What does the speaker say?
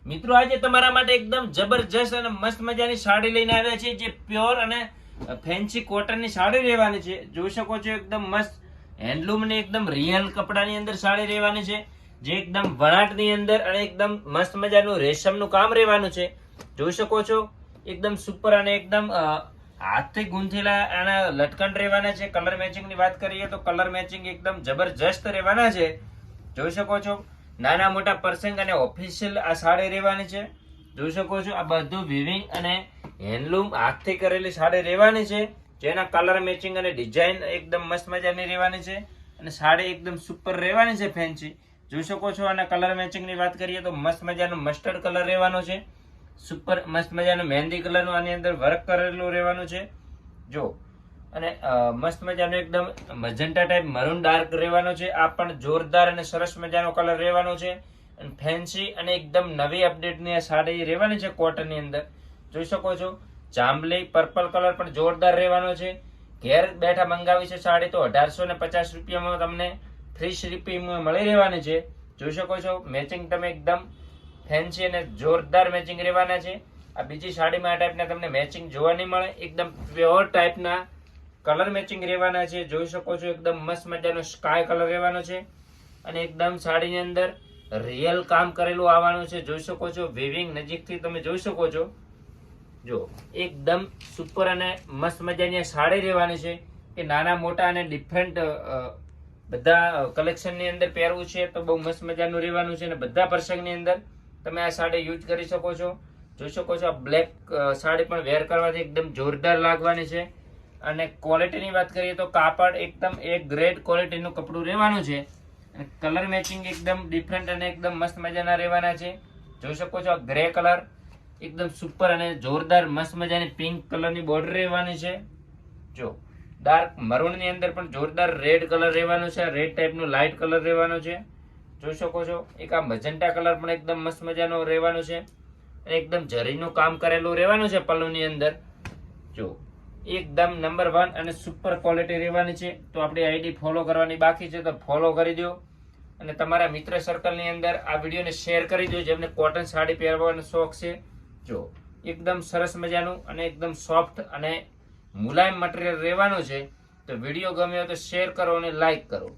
મિત્રો આજે તમારા માટે એકદમ જબરજસ્ત અને મસ્ત મજાની સાડી લઈને આવ્યા છે, જે પ્યોર અને ફેન્સી કોટનની સાડી રહેવાની છે. જોઈ શકો છો એકદમ મસ્ત હેન્ડલૂમ ની એકદમ રિયલ કપડાની અંદર સાડી રહેવાની છે, જે એકદમ વણાટની અંદર અને એકદમ મસ્ત મજાનું રેશમનું કામ રહેવાનું છે. જોઈ શકો છો એકદમ સુપર અને એકદમ હાથથી ગૂંથેલા આના લટકન રહેવાના છે. કલર મેચિંગ ની વાત કરીએ તો કલર મેચિંગ એકદમ જબરજસ્ત રહેવાના છે. જોઈ શકો છો નાના મોટા પ્રસંગ અને ઓફિશિયલ આ સાડી રહેવાની છે. જોઈ શકો છો આ બધું વિવિંગ અને હેન્ડલૂમ હાથથી કરેલી સાડી રહેવાની છે, જેના કલર મેચિંગ અને ડિઝાઇન એકદમ મસ્ત મજાની રહેવાની છે અને સાડી એકદમ સુપર રહેવાની છે ફેન્સી. જોઈ શકો છો આના કલર મેચિંગ ની વાત કરીએ તો મસ્ત મજાનો મસ્ટર્ડ કલર રહેવાનો છે, સુપર મસ્ત મજાનું મહેંદી કલરનું આની અંદર વર્ક કરેલું રહેવાનું છે. જો અને મસ્ત મજાનો એકદમ મજન્ટા ટાઈપ મરૂન ડાર્ક રહેવાનો છે. આ પણ જોરદાર અને સરસ મજાનો કલર રહેવાનો છે અને ફેન્સી અને એકદમ નવી અપડેટની આ સાડી રહેવાની છે કોટનની અંદર. જોઈ શકો છો જાંબલી પર્પલ કલર પણ જોરદાર રહેવાનો છે. ઘેર બેઠા મંગાવી છે સાડી તો 1850 રૂપિયામાં તમને ફ્રી શિપિંગમાં મળી રહેવાની છે. જોઈ શકો છો મેચિંગ તમે એકદમ ફેન્સી અને જોરદાર મેચિંગ રહેવાના છે. આ બીજી સાડીમાં આ ટાઈપના તમને મેચિંગ જોવા નહીં મળે, એકદમ પ્યોર ટાઈપના કલર મેચિંગ રહેવાના છે. જોઈ શકો છો એકદમ મસ્ત મજાનો સ્કાય કલર રહેવાનો છે અને એકદમ સાડીની અંદર રિયલ કામ કરેલું આવવાનું છે. જોઈ શકો છો વિવિંગ નજીકથી તમે જોઈ શકો છો. જો એકદમ સુપર અને મસ્ત મજાની સાડી રહેવાની છે કે નાના મોટા અને ડિફરન્ટ બધા કલેક્શનની અંદર પહેરવું છે તો બહુ મસ્ત મજાનું રહેવાનું છે અને બધા પ્રસંગની અંદર તમે આ સાડી યુઝ કરી શકો છો. જોઈ શકો છો આ બ્લેક સાડી પણ વેર કરવાથી એકદમ જોરદાર લાગવાની છે. અને ક્વોલિટીની વાત કરીએ તો કાપડ એકદમ એક ગ્રેડ ક્વોલિટીનું કપડું રહેવાનું છે. કલર મેચિંગ એકદમ ડિફરન્ટ અને એકદમ મસ્ત મજાના રહેવાના છે. જોઈ શકો છો ગ્રે કલર એકદમ સુપર અને જોરદાર મસ્ત મજાની પિંક કલરની બોર્ડર રહેવાની છે. જો ડાર્ક મરૂન ની અંદર પણ જોરદાર રેડ કલર રહેવાનો છે, રેડ ટાઈપનો લાઇટ કલર રહેવાનો છે. જોઈ શકો છો એક આ મજન્ટા કલર પણ એકદમ મસ્ત મજાનો રહેવાનો છે અને એકદમ જરીનું કામ કરેલું રહેવાનું છે પલ્લુની અંદર. જો એકદમ નંબર 1 અને સુપર ક્વોલિટી રહેવાની છે. તો આપણી આઈડી ફોલો કરવાની બાકી છે તો ફોલો કરી દો અને તમારા મિત્ર સર્કલની અંદર આ વિડીયોને શેર કરી દો જેમને કોટન સાડી પહેરવાનો શોખ છે. જો એકદમ સરસ મજાનું અને એકદમ સોફ્ટ અને મુલાયમ મટીરિયલ રહેવાનું છે. તો વિડીયો ગમ્યો તો શેર કરો અને લાઈક કરો.